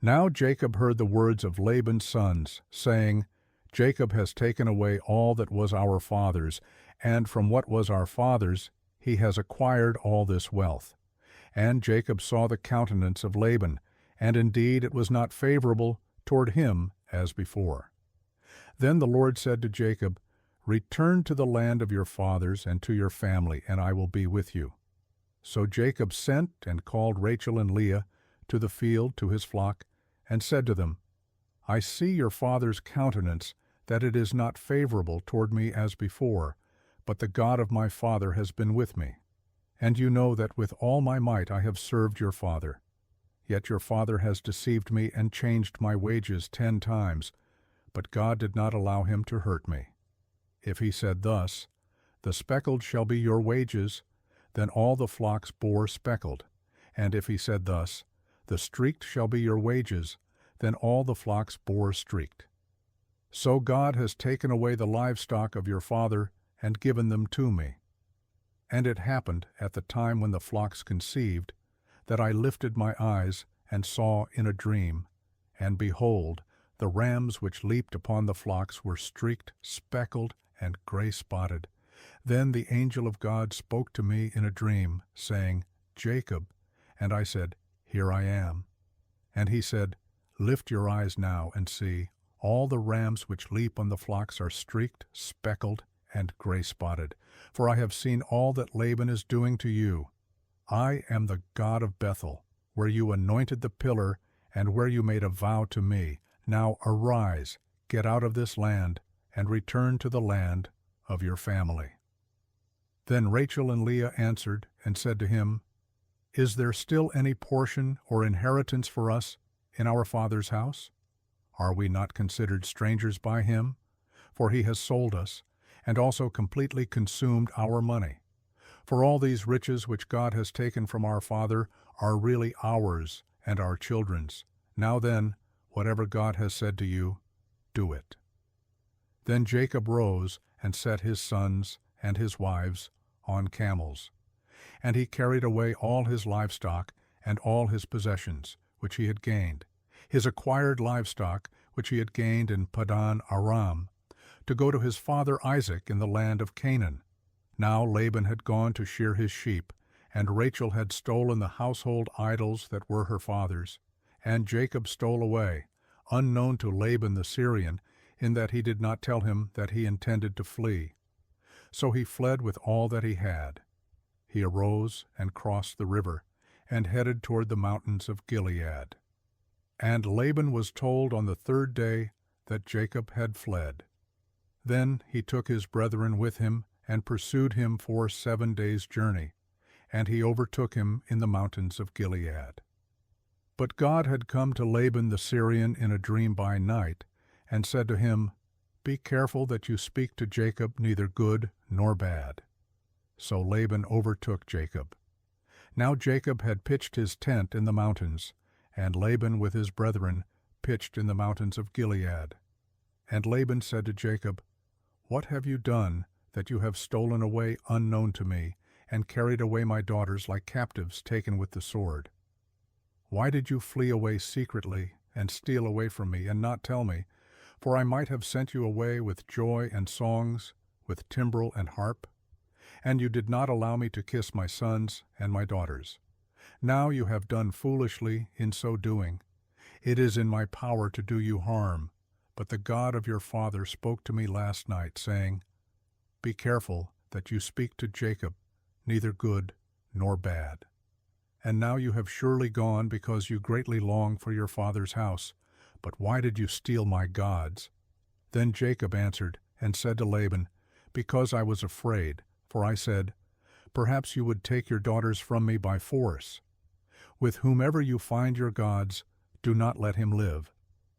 Now Jacob heard the words of Laban's sons, saying, Jacob has taken away all that was our father's, and from what was our father's he has acquired all this wealth. And Jacob saw the countenance of Laban, and indeed it was not favorable toward him as before. Then the Lord said to Jacob, Return to the land of your fathers and to your family, and I will be with you. So Jacob sent and called Rachel and Leah to the field to his flock, and said to them, I see your father's countenance, that it is not favorable toward me as before, but the God of my father has been with me. And you know that with all my might I have served your father. Yet your father has deceived me and changed my wages 10 times, but God did not allow him to hurt me. If he said thus, The speckled shall be your wages, then all the flocks bore speckled. And if he said thus, The streaked shall be your wages, then all the flocks bore streaked. So God has taken away the livestock of your father and given them to me. And it happened at the time when the flocks conceived, that I lifted my eyes and saw in a dream, and behold, the rams which leaped upon the flocks were streaked, speckled, and gray-spotted. Then the angel of God spoke to me in a dream, saying, Jacob. And I said, Here I am. And he said, Lift your eyes now and see, all the rams which leap on the flocks are streaked, speckled, and gray-spotted. For I have seen all that Laban is doing to you. I am the God of Bethel, where you anointed the pillar, and where you made a vow to me. Now arise, get out of this land, and return to the land of your family. Then Rachel and Leah answered and said to him, Is there still any portion or inheritance for us in our father's house? Are we not considered strangers by him? For he has sold us, and also completely consumed our money. For all these riches which God has taken from our father are really ours and our children's. Now then, whatever God has said to you, do it. Then Jacob rose and set his sons and his wives on camels. And he carried away all his livestock and all his possessions, which he had gained, his acquired livestock, which he had gained in Paddan Aram, to go to his father Isaac in the land of Canaan. Now Laban had gone to shear his sheep, and Rachel had stolen the household idols that were her father's. And Jacob stole away, unknown to Laban the Syrian, in that he did not tell him that he intended to flee. So he fled with all that he had. He arose and crossed the river, and headed toward the mountains of Gilead. And Laban was told on the 3rd day that Jacob had fled. Then he took his brethren with him, and pursued him for 7 days' journey, and he overtook him in the mountains of Gilead. But God had come to Laban the Syrian in a dream by night, and said to him, Be careful that you speak to Jacob neither good nor bad. So Laban overtook Jacob. Now Jacob had pitched his tent in the mountains, and Laban with his brethren pitched in the mountains of Gilead. And Laban said to Jacob, What have you done, that you have stolen away unknown to me, and carried away my daughters like captives taken with the sword? Why did you flee away secretly, and steal away from me, and not tell me? For I might have sent you away with joy and songs, with timbrel and harp. And you did not allow me to kiss my sons and my daughters. Now you have done foolishly in so doing. It is in my power to do you harm, but the God of your father spoke to me last night, saying, Be careful that you speak to Jacob neither good nor bad. And now you have surely gone because you greatly long for your father's house. But why did you steal my gods? Then Jacob answered and said to Laban, Because I was afraid, for I said, Perhaps you would take your daughters from me by force. With whomever you find your gods, do not let him live.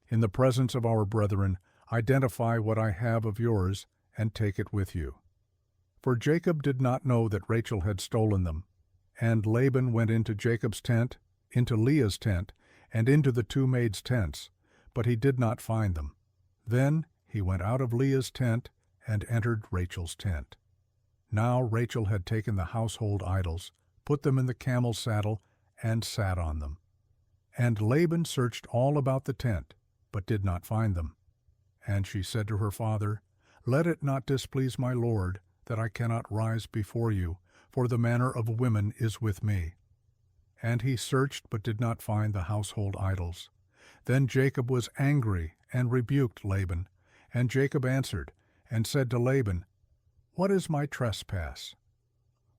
In the presence of our brethren, identify what I have of yours, and take it with you. For Jacob did not know that Rachel had stolen them. And Laban went into Jacob's tent, into Leah's tent, and into the 2 maids' tents, but he did not find them. Then he went out of Leah's tent and entered Rachel's tent. Now Rachel had taken the household idols, put them in the camel's saddle, and sat on them. And Laban searched all about the tent, but did not find them. And she said to her father, Let it not displease my lord, that I cannot rise before you, for the manner of women is with me. And he searched, but did not find the household idols. Then Jacob was angry, and rebuked Laban. And Jacob answered, and said to Laban, What is my trespass?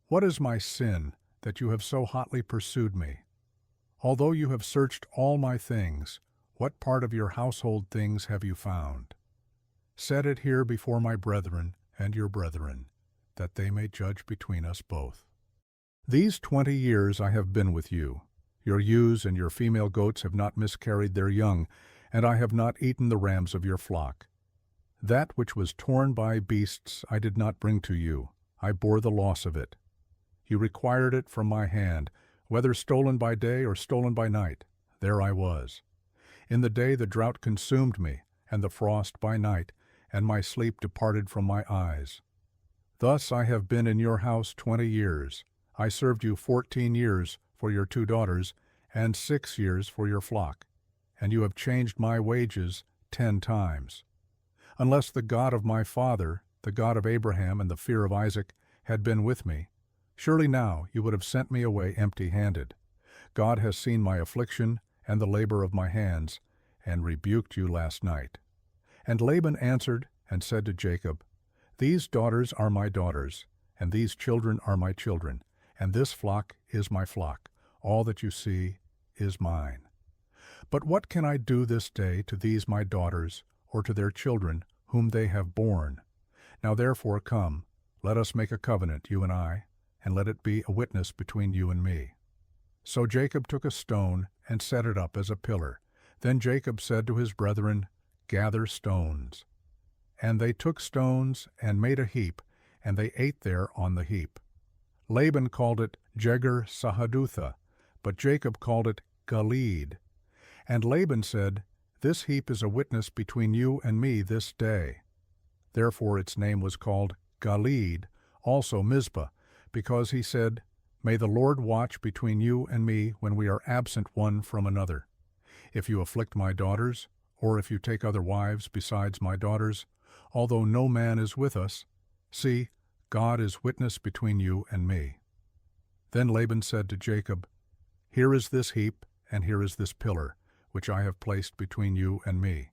What is my sin, that you have so hotly pursued me? Although you have searched all my things, what part of your household things have you found? Set it here before my brethren and your brethren, that they may judge between us both. These 20 years I have been with you. Your ewes and your female goats have not miscarried their young, and I have not eaten the rams of your flock. That which was torn by beasts I did not bring to you. I bore the loss of it. You required it from my hand, whether stolen by day or stolen by night. There I was. In the day the drought consumed me, and the frost by night, and my sleep departed from my eyes. Thus I have been in your house 20 years. I served you 14 years for your 2 daughters, and 6 years for your flock, and you have changed my wages 10 times. Unless the God of my father, the God of Abraham and the fear of Isaac, had been with me, surely now you would have sent me away empty-handed. God has seen my affliction and the labor of my hands, and rebuked you last night. And Laban answered and said to Jacob, These daughters are my daughters, and these children are my children, and this flock is my flock. All that you see is mine. But what can I do this day to these my daughters, or to their children, whom they have borne? Now therefore come, let us make a covenant, you and I, and let it be a witness between you and me. So Jacob took a stone and set it up as a pillar. Then Jacob said to his brethren, Gather stones. And they took stones and made a heap, and they ate there on the heap. Laban called it Jegar-Sahadutha, but Jacob called it Galeed. And Laban said, This heap is a witness between you and me this day. Therefore its name was called Galeed, also Mizpah, because he said, May the Lord watch between you and me when we are absent one from another. If you afflict my daughters, or if you take other wives besides my daughters, although no man is with us, see, God is witness between you and me. Then Laban said to Jacob, Here is this heap, and here is this pillar, which I have placed between you and me.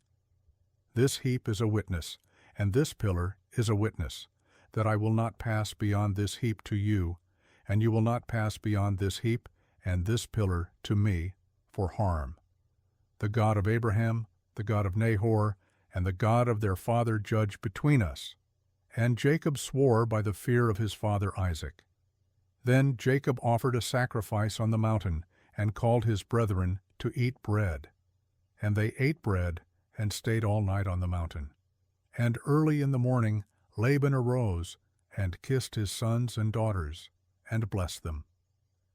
This heap is a witness, and this pillar is a witness, that I will not pass beyond this heap to you, and you will not pass beyond this heap and this pillar to me for harm. The God of Abraham, the God of Nahor, and the God of their father judge between us. And Jacob swore by the fear of his father Isaac. Then Jacob offered a sacrifice on the mountain, and called his brethren to eat bread. And they ate bread, and stayed all night on the mountain. And early in the morning Laban arose, and kissed his sons and daughters, and blessed them.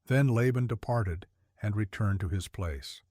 Then Laban departed, and returned to his place.